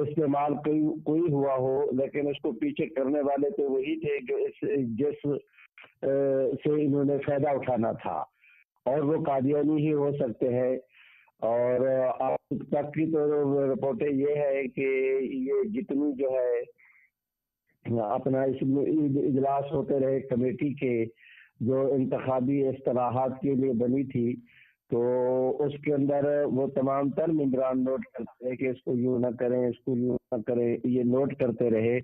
استعمال کوئی ہوا ہو، لیکن اس کو پیچھے کرنے والے تو وہی تھے جس سے انہوں نے فائدہ اٹھانا تھا، اور وہ قادیانی ہی ہو سکتے ہیں۔ اور اب تک کی تو رپورٹیں یہ ہے کہ یہ جتنی جو ہے اپنا اس اجلاس ہوتے رہے کمیٹی کے جو انتخابی اصطلاحات کے لیے بنی تھی، تو اس کے اندر وہ تمام تر ممبران نوٹ کرتے رہے کہ اس کو یوں نہ کریں، اس کو یوں نہ کریں، یہ نوٹ کرتے رہے۔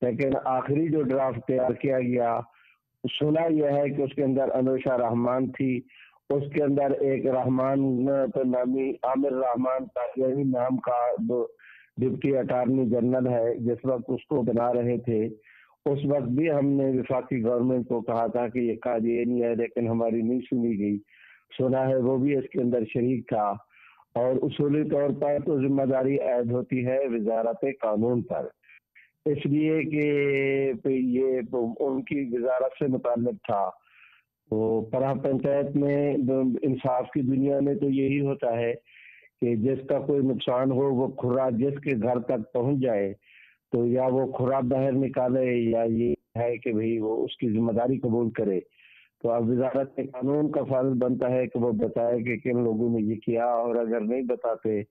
لیکن آخری جو ڈرافٹ تیار کیا گیا، سنا یہ ہے کہ اس کے اندر انوشا رحمان تھی، اس کے اندر ایک رحمان نامی عامر رحمان قادیانی نام کا ڈپٹی اٹارنی جنرل ہے، جس وقت اس کو بنا رہے تھے اس وقت بھی ہم نے وفاقی گورنمنٹ کو کہا تھا کہ یہ قادیانی ہے، لیکن ہماری نہیں سنی گئی۔ سنا ہے وہ بھی اس کے اندر شریک تھا، اور اصولی طور پر تو ذمہ داری عائد ہوتی ہے وزارت قانون پر، اس لیے کہ یہ ان کی وزارت سے متعلق تھا۔ تو پرہ پنچایت میں انصاف کی دنیا میں تو یہی ہوتا ہے کہ جس کا کوئی نقصان ہو وہ کھرا جس کے گھر تک پہنچ جائے تو یا وہ کھرا باہر نکالے، یا یہ ہے کہ بھئی وہ اس کی ذمہ داری قبول کرے۔ تو اب وزارت قانون کا فرض بنتا ہے کہ وہ بتائے کہ کن لوگوں نے یہ کیا، اور اگر نہیں بتاتے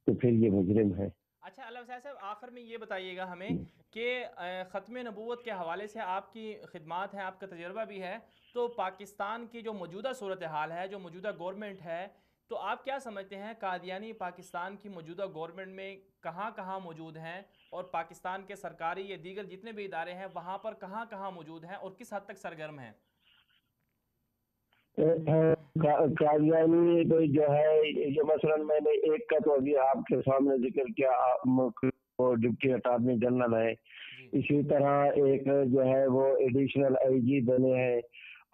تو پھر یہ مجرم ہے۔ اچھا اللہ وسائے صاحب، آخر میں یہ بتائیے گا ہمیں کہ ختم نبوت کے حوالے سے آپ کی خدمات ہیں، آپ کا تجربہ بھی ہے، تو پاکستان کی جو موجودہ صورتحال ہے، جو موجودہ گورنمنٹ ہے، تو آپ کیا سمجھتے ہیں قادیانی پاکستان کی موجودہ گورنمنٹ میں کہاں کہاں موجود ہیں، اور پاکستان کے سرکاری یا دیگر جتنے بھی ادارے ہیں وہاں پر کہاں کہاں موجود ہیں اور کس حد تک سرگرم ہیں؟ قادیانی جو ہے یہ مثلاً میں نے ایک کا تو ابھی آپ کے سامنے ذکر کیا، وہ ڈپٹی اٹارنی جنرل ہے۔ اسی طرح ایک جو ہے وہ ایڈیشنل آئی جی بنے ہیں،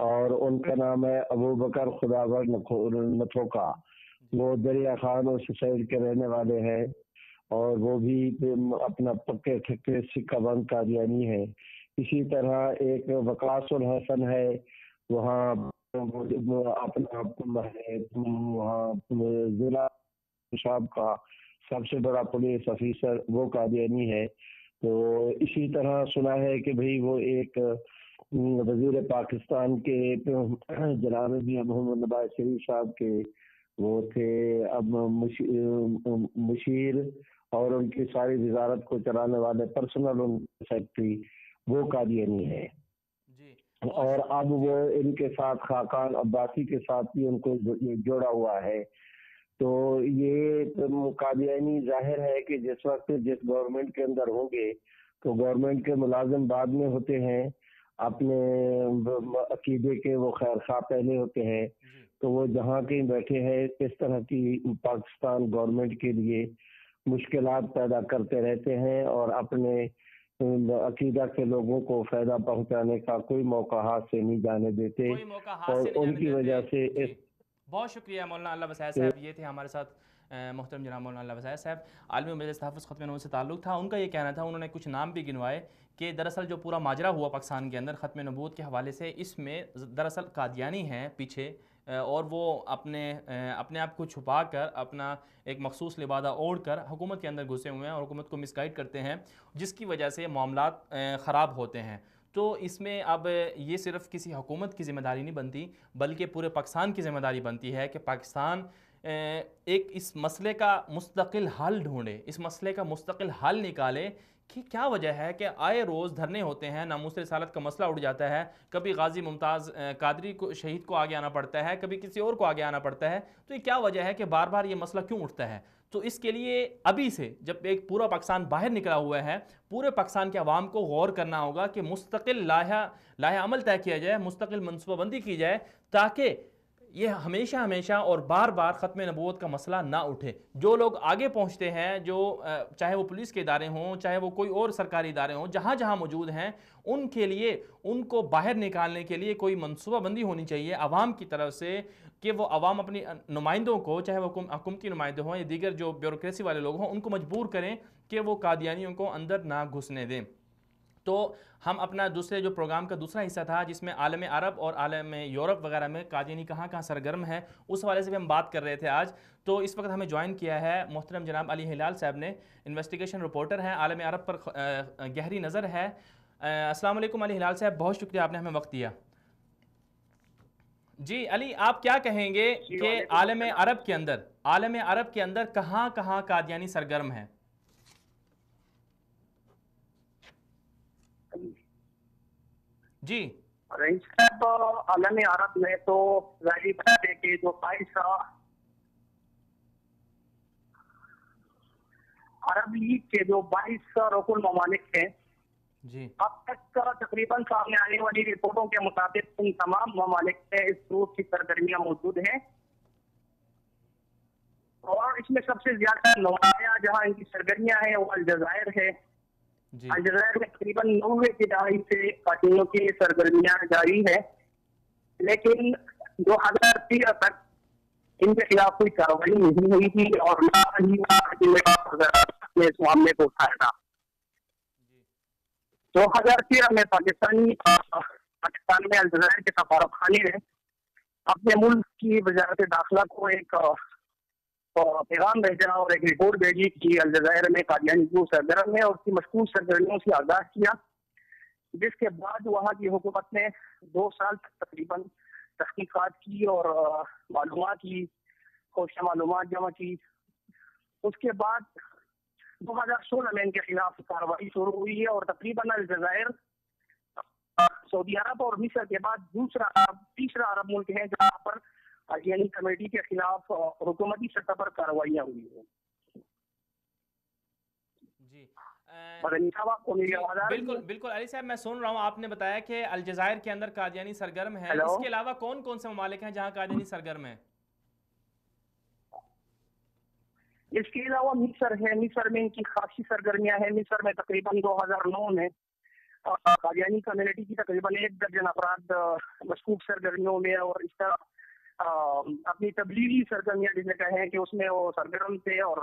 اور ان کا نام ہے ابو بکر خداور نتھوکا، وہ دریا خان اور سسائل کے رہنے والے ہیں، اور وہ بھی اپنا پکے ٹھکے سکہ بند قادیانی ہے۔ اسی طرح ایک وقاص الحسن ہے، وہاں اپنا وہاں ضلع صاحب کا سب سے بڑا پولیس افیسر وہ قادیانی ہے۔ تو اسی طرح سنا ہے کہ بھئی وہ ایک وزیر پاکستان کے جناب محمد نواز شریف صاحب کے وہ تھے اب مشیر، اور ان کی ساری وزارت کو چلانے والے پرسنل سیکرٹری وہ قادیانی ہے۔ جی اور اب وہ ان کے ساتھ خاقان عباسی کے ساتھ بھی ان کو جوڑا ہوا ہے. تو یہ قادیانی ظاہر ہے کہ جس وقت جس گورنمنٹ کے اندر ہوں گے تو گورنمنٹ کے ملازم بعد میں ہوتے ہیں, اپنے عقیدے کے وہ خیر خواہ پہلے ہوتے ہیں, تو وہ جہاں کہیں بیٹھے ہیں اس طرح کی پاکستان گورنمنٹ کے لیے مشکلات پیدا کرتے رہتے ہیں اور اپنے عقیدہ کے لوگوں کو فائدہ پہنچانے کا کوئی موقع ہاتھ سے نہیں جانے دیتے, اور ان کی وجہ سے بہت شکریہ مولانا اللہ وسائے صاحب. یہ تھے ہمارے ساتھ محترم جناب مولانا اللہ وسائے صاحب, عالمی مجلس تحفظ ختم نبوت سے تعلق تھا. ان کا یہ کہنا تھا, انہوں نے کچھ نام بھی گنوائے کہ دراصل جو پورا ماجرا ہوا پاکستان کے اندر ختم نبوت کے حوالے سے, اس میں دراصل قادیانی ہیں پیچھے, اور وہ اپنے آپ کو چھپا کر اپنا ایک مخصوص لبادہ اوڑھ کر حکومت کے اندر گھسے ہوئے ہیں اور حکومت کو مس گائیڈ کرتے ہیں, جس کی وجہ سے معاملات خراب ہوتے ہیں. تو اس میں اب یہ صرف کسی حکومت کی ذمہ داری نہیں بنتی, بلکہ پورے پاکستان کی ذمہ داری بنتی ہے کہ پاکستان ایک اس مسئلے کا مستقل حل ڈھونڈے, اس مسئلے کا مستقل حل نکالے کہ کیا وجہ ہے کہ آئے روز دھرنے ہوتے ہیں, ناموس رسالت کا مسئلہ اٹھ جاتا ہے, کبھی غازی ممتاز قادری کو شہید کو آگے آنا پڑتا ہے, کبھی کسی اور کو آگے آنا پڑتا ہے. تو یہ کیا وجہ ہے کہ بار بار یہ مسئلہ کیوں اٹھتا ہے؟ تو اس کے لیے ابھی سے جب ایک پورا پاکستان باہر نکلا ہوا ہے, پورے پاکستان کے عوام کو غور کرنا ہوگا کہ مستقل لائحہ عمل طے کیا جائے, مستقل منصوبہ بندی کی جائے, تاکہ یہ ہمیشہ اور بار بار ختم نبوت کا مسئلہ نہ اٹھے. جو لوگ آگے پہنچتے ہیں, جو چاہے وہ پولیس کے ادارے ہوں, چاہے وہ کوئی اور سرکاری ادارے ہوں, جہاں موجود ہیں, ان کے لیے ان کو باہر نکالنے کے لیے کوئی منصوبہ بندی ہونی چاہیے عوام کی طرف سے, کہ وہ عوام اپنی نمائندوں کو, چاہے وہ حکومتی نمائندے ہوں یا دیگر جو بیوروکریسی والے لوگ ہوں, ان کو مجبور کریں کہ وہ قادیانیوں کو اندر نہ گھسنے دیں. تو ہم اپنا دوسرے جو پروگرام کا دوسرا حصہ تھا, جس میں عالم عرب اور عالم یورپ وغیرہ میں قادیانی کہاں سرگرم ہے, اس حوالے سے بھی ہم بات کر رہے تھے آج. تو اس وقت ہمیں جوائن کیا ہے محترم جناب علی ہلال صاحب نے, انویسٹیگیشن رپورٹر ہیں, عالم عرب پر گہری نظر ہے. السلام علیکم علی ہلال صاحب, بہت شکریہ آپ نے ہمیں وقت دیا. جی علی, آپ کیا کہیں گے کہ عالم عرب کے اندر کہاں قادیانی سرگرم ہے؟ جی رئیس صاحب, عالم عرب میں تو ظاہری بات ہے کہ جو 22 عرب لیگ کے جو 22 رکن ممالک ہیں, جی اب تک تقریباً سامنے آنے والی رپورٹوں کے مطابق ان تمام ممالک میں اس گروپ کی سرگرمیاں موجود ہیں, اور اس میں سب سے زیادہ نمایاں جہاں ان کی سرگرمیاں ہیں وہ الجزائر ہے. الجزائر میں تقریباً 90 کی دہائی سے قادیانیوں کی سرگرمیاں جاری ہے, لیکن 2013 تک ان کے خلاف کوئی کارروائی نہیں ہوئی تھی اور نہ ہی اس معاملے کو اٹھایا تھا. 2013 میں پاکستان میں الجزائر کے سفارت خانے نے اپنے ملک کی وزارت داخلہ کو ایک پیغام بھیجا اور ایک رپورٹ بھیجی کہ الجزائر میں قادیانی گروپ سرگرم ہے اور اس کی مشکوک سرگرمیوں سے آگاہ کیا, جس کے بعد وہاں کی حکومت نے 2 سال تک تقریباً تحقیقات کی اور معلومات کی, خفیہ معلومات جمع کی. اس کے بعد 2016 میں ان کے خلاف کارروائی شروع ہوئی ہے اور تقریباً الجزائر سعودی عرب اور مصر کے بعد تیسرا عرب ملک ہے جہاں پر قادیانی کمیٹی کے خلاف حکومتی سطح پر کارروائیاں ہوئی ہیں. جی بالکل علی صاحب, میں سن رہا ہوں, آپ نے بتایا کہ الجزائر کے اندر قادیانی سرگرم ہے, اس کے علاوہ کون سے ممالک ہیں جہاں قادیانی سرگرم ہیں؟ اس کے علاوہ مصر ہے, مصر میں ان کی خاصی سرگرمیاں ہیں. مصر میں تقریباً 2009 میں قادیانی کمیونٹی کی تقریباً 1 درجن افراد مشکوک سرگرمیوں میں اور اس طرح اپنی تبلیغی سرگرمیاں جس نے کہے ہیں کہ اس میں وہ سرگرم تھے اور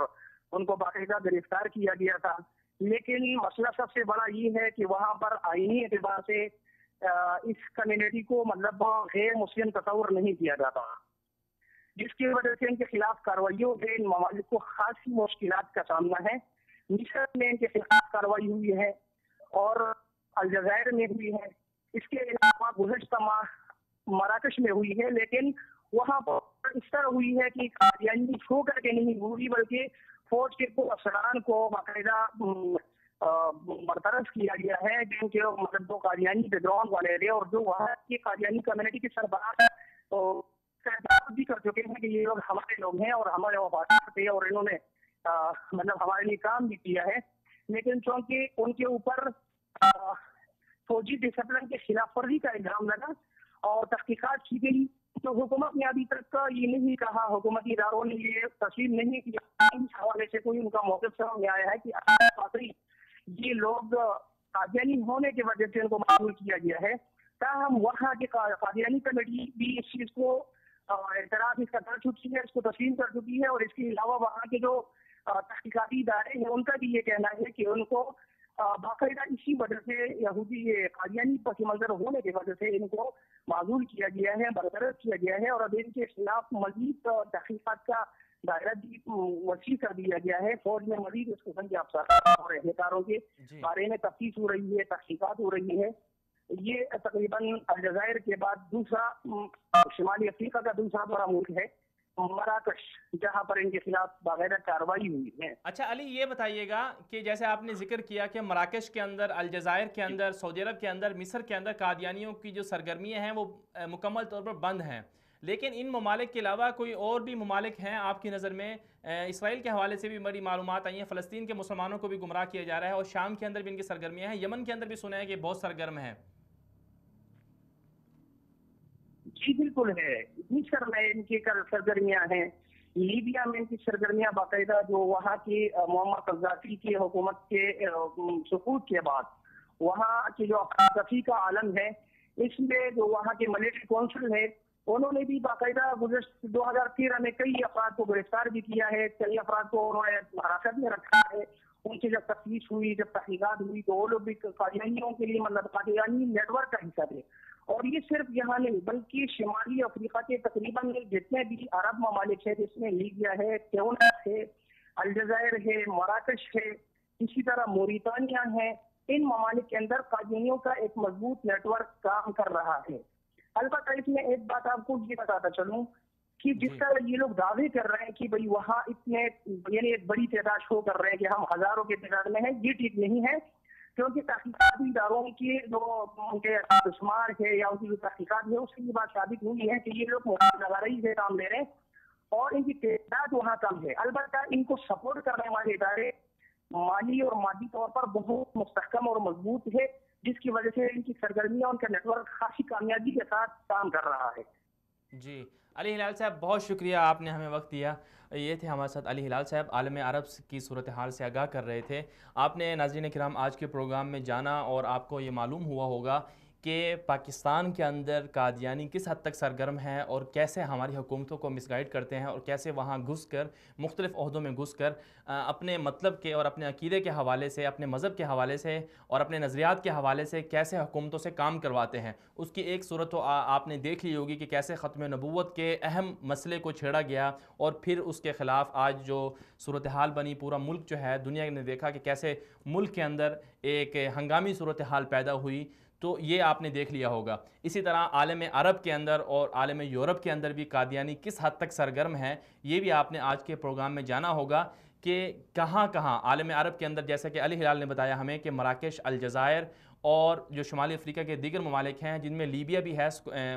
ان کو باقاعدہ گرفتار کیا گیا تھا. لیکن مسئلہ سب سے بڑا یہ ہے کہ وہاں پر آئینی اعتبار سے اس کمیونٹی کو مطلب غیر مسلم تصور نہیں کیا جاتا, جس کی وجہ سے ان کے خلاف کارروائیوں سے ان ممالک کو خاصی مشکلات کا سامنا ہے. مصر میں ان کے خلاف کارروائی ہوئی ہے اور الجزائر میں ہوئی ہے. اس کے علاوہ گزشتہ ماہ مراکش میں ہوئی ہے, لیکن وہاں پر اس طرح ہوئی ہے کہ قادیانی چھو کر کے نہیں ہوئی, بلکہ فوج کے افسران کو باقاعدہ برطرف کیا گیا ہے، جن کے مطلب دو قادیانی بیک گراؤنڈ والے تھے، اور جو وہاں کی قادیانی کمیونٹی کے سربراہ بھی کر چکے ہیں کہ یہ لوگ ہمارے لوگ ہیں اور ہمارے وفادار تھے اور انہوں نے مطلب ہمارے لیے کام بھی کیا ہے، لیکن چونکہ ان کے اوپر فوجی ڈسپلن کے خلاف ورزی کا الزام لگا اور تحقیقات کی گئی، تو حکومت نے ابھی تک یہ نہیں کہا، حکومتی اداروں نے یہ تسلیم نہیں کیا، اس حوالے سے کوئی ان کا موقف سمجھ میں آیا ہے کہ یہ لوگ قادیانی ہونے کی وجہ سے ان کو معمول کیا گیا ہے۔ تاہم وہاں کے قادیانی کمیٹی بھی اس چیز کو اعتراف اس کا کر چکی ہے، اس کو تسلیم کر چکی ہے، اور اس کے علاوہ وہاں کے جو تحقیقاتی ادارے ہیں ان کا بھی یہ کہنا ہے کہ ان کو باقاعدہ اسی وجہ سے یہودی قادیانی پس منظر ہونے کی وجہ سے ان کو معزول کیا گیا ہے، برطرف کیا گیا ہے، اور اب ان کے خلاف مزید تحقیقات کا دائرہ بھی وسیع کر دیا گیا ہے۔ فوج میں مزید اس قسم کے افسران اور اہلکاروں کے بارے میں تفتیش ہو رہی ہے، تحقیقات ہو رہی ہے۔ یہ تقریباً الجزائر کے بعد دوسرا شمالی افریقہ کا دوسرا بڑا ملک ہے مراکش، جہاں پر ان کے خلاف باقاعدہ کارروائی ہوئی ہے۔ اچھا علی، یہ بتائیے گا کہ جیسے آپ نے ذکر کیا کہ مراکش کے اندر، الجزائر کے اندر، سعودی عرب کے اندر، مصر کے اندر قادیانیوں کی جو سرگرمیاں ہیں وہ مکمل طور پر بند ہیں، لیکن ان ممالک کے علاوہ کوئی اور بھی ممالک ہیں آپ کی نظر میں؟ اسرائیل کے حوالے سے بھی بڑی معلومات آئی ہیں، فلسطین کے مسلمانوں کو بھی گمراہ کیا جا رہا ہے، اور شام کے اندر بھی ان کی سرگرمیاں ہیں، یمن کے اندر بھی سنا ہے کہ بہت سرگرم ہیں۔ جی بالکل ہے، مصر میں ان کی سرگرمیاں ہیں، لیبیا میں ان کی سرگرمیاں باقاعدہ جو وہاں کی معمر قذافی کی حکومت کے سقوط کے بعد وہاں کی جو افراتفری کا عالم ہے، اس میں جو وہاں کے ملٹری کونسل ہے انہوں نے بھی باقاعدہ گزشتہ 2013 میں کئی افراد کو گرفتار بھی کیا ہے، کئی افراد کو انہوں نے حراست میں رکھا ہے۔ ان کی جب تفتیش ہوئی، جب تحقیقات ہوئی تو وہ لوگ بھی قادیانیوں کے لیے مطلب قادیانی نیٹ ورک کا حصہ تھے۔ اور یہ صرف یہاں نہیں بلکہ شمالی افریقہ کے تقریباً جتنے بھی عرب ممالک ہیں، جس میں لیبیا ہے، تیونس ہے، الجزائر ہے، مراکش ہے، اسی طرح موریتانیہ ہے، ان ممالک کے اندر قادیانیوں کا ایک مضبوط نیٹ ورک کام کر رہا ہے۔ البتہ اس میں ایک بات آپ کو یہ بتاتا چلوں کہ جس طرح یہ لوگ دعوے کر رہے ہیں کہ بھئی وہاں اتنے یعنی ایک بڑی تعداد شو کر رہے ہیں کہ ہم ہزاروں کی تعداد میں ہیں، یہ ٹھیک نہیں ہے، کیونکہ تحقیقاتی اداروں کی جو ان کے شمار ہے یا ان کی جو تحقیقات ہے اس کی بات ثابت ہوئی ہے کہ یہ لوگ نگاری سے کام لے رہے ہیں اور ان کی تعداد وہاں کم ہے۔ البتہ ان کو سپورٹ کرنے والے ادارے مالی اور مادی طور پر بہت مستحکم اور مضبوط ہے، جس کی وجہ سے ان کی سرگرمیاں، ان کا نیٹ ورک خاصی کامیابی کے ساتھ کام کر رہا ہے۔ جی علی ہلال صاحب، بہت شکریہ، آپ نے ہمیں وقت دیا۔ یہ تھے ہمارے ساتھ علی ہلال صاحب، عالم عرب کی صورتحال سے آگاہ کر رہے تھے۔ آپ نے ناظرین کرام آج کے پروگرام میں جانا اور آپ کو یہ معلوم ہوا ہوگا کہ پاکستان کے اندر قادیانی کس حد تک سرگرم ہیں اور کیسے ہماری حکومتوں کو مس گائیڈ کرتے ہیں، اور کیسے وہاں گھس کر مختلف عہدوں میں گھس کر اپنے مطلب کے اور اپنے عقیدے کے حوالے سے، اپنے مذہب کے حوالے سے اور اپنے نظریات کے حوالے سے کیسے حکومتوں سے کام کرواتے ہیں۔ اس کی ایک صورت تو آپ نے دیکھ لی ہوگی کہ کیسے ختم نبوت کے اہم مسئلے کو چھیڑا گیا اور پھر اس کے خلاف آج جو صورتحال بنی، پورا ملک جو ہے، دنیا نے دیکھا کہ کیسے ملک کے اندر ایک ہنگامی صورتحال پیدا ہوئی، تو یہ آپ نے دیکھ لیا ہوگا۔ اسی طرح عالم عرب کے اندر اور عالم یورپ کے اندر بھی قادیانی کس حد تک سرگرم ہیں، یہ بھی آپ نے آج کے پروگرام میں جانا ہوگا کہ کہاں کہاں عالم عرب کے اندر، جیسے کہ علی ہلال نے بتایا ہمیں کہ مراکش، الجزائر اور جو شمالی افریقہ کے دیگر ممالک ہیں جن میں لیبیا بھی ہے،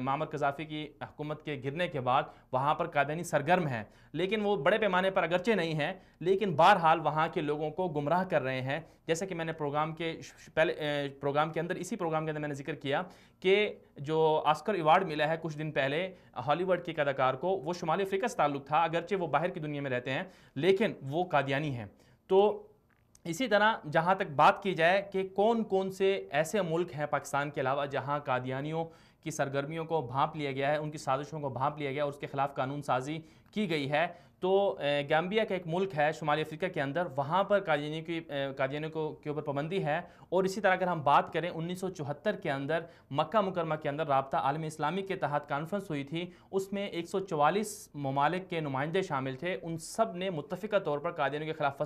معمر قذافی کی حکومت کے گرنے کے بعد وہاں پر قادیانی سرگرم ہیں، لیکن وہ بڑے پیمانے پر اگرچہ نہیں ہیں، لیکن بہرحال وہاں کے لوگوں کو گمراہ کر رہے ہیں۔ جیسے کہ میں نے پروگرام کے پروگرام کے اندر اسی پروگرام کے اندر میں نے ذکر کیا کہ جو آسکر ایوارڈ ملا ہے کچھ دن پہلے ہالی ووڈ کے ایک اداکار کو، وہ شمالی افریقہ سے تعلق تھا، اگرچہ وہ باہر کی دنیا میں رہتے ہیں لیکن وہ قادیانی ہیں۔ تو اسی طرح جہاں تک بات کی جائے کہ کون کون سے ایسے ملک ہیں پاکستان کے علاوہ جہاں قادیانیوں کی سرگرمیوں کو بھانپ لیا گیا ہے، ان کی سازشوں کو بھانپ لیا گیا اور اس کے خلاف قانون سازی کی گئی ہے، تو گامبیا کا ایک ملک ہے شمالی افریقہ کے اندر، وہاں پر قادیانیوں کے اوپر پابندی ہے۔ اور اسی طرح اگر ہم بات کریں 1974 کے اندر مکہ مکرمہ کے اندر رابطہ عالم اسلامی کے تحت کانفرنس ہوئی تھی، اس میں 144 ممالک کے نمائندے شامل تھے، ان سب نے متفقہ طور پر قادیانیوں کے خلاف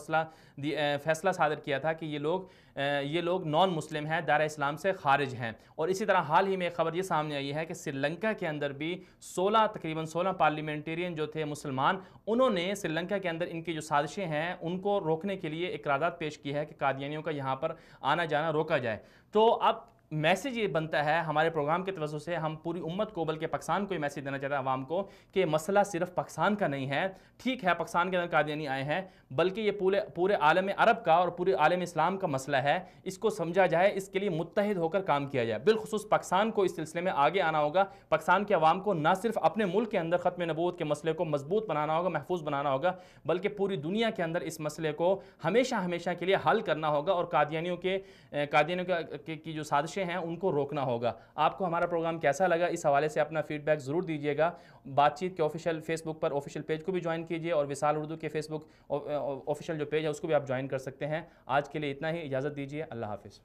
فیصلہ صادر کیا تھا کہ یہ لوگ نان مسلم ہیں، دائرہ اسلام سے خارج ہیں۔ اور اسی طرح حال ہی میں خبر یہ سامنے آئی ہے کہ سری لنکا کے اندر بھی تقریباً 16 پارلیمنٹرین جو تھے مسلمان، انہوں نے سری لنکا کے اندر ان کی جو سازشیں ہیں ان کو روکنے کے لیے ایک قرارداد پیش کی ہے کہ قادیانیوں کا یہاں پر آنا جانا روکا جائے۔ تو اب میسیج یہ بنتا ہے ہمارے پروگرام کے توسط سے، ہم پوری امت کو بلکہ پاکستان کو یہ میسیج دینا چاہتے ہیں عوام کو کہ مسئلہ صرف پاکستان کا نہیں ہے۔ ٹھیک ہے پاکستان کے اندر قادیانی آئے ہیں، بلکہ یہ پورے عالم عرب کا اور پورے عالم اسلام کا مسئلہ ہے، اس کو سمجھا جائے، اس کے لیے متحد ہو کر کام کیا جائے۔ بالخصوص پاکستان کو اس سلسلے میں آگے آنا ہوگا، پاکستان کے عوام کو نہ صرف اپنے ملک کے اندر ختم نبوت کے مسئلے کو مضبوط بنانا ہوگا، محفوظ بنانا ہوگا، بلکہ پوری دنیا کے اندر اس مسئلے کو ہمیشہ کے لیے حل کرنا ہوگا اور قادیانیوں کی جو سازشیں ہیں ان کو روکنا ہوگا۔ آپ کو ہمارا پروگرام کیسا لگا، اس حوالے سے اپنا فیڈ بیک ضرور دیجیے گا۔ بات چیت کے آفیشیل فیس بک پر آفیشیل پیج کو بھی جوائن کیجیے، اور وصال اردو کے فیس بک آفیشیل جو پیج ہے اس کو بھی آپ جوائن کر سکتے ہیں۔ آج کے لیے اتنا ہی، اجازت دیجیے، اللہ حافظ۔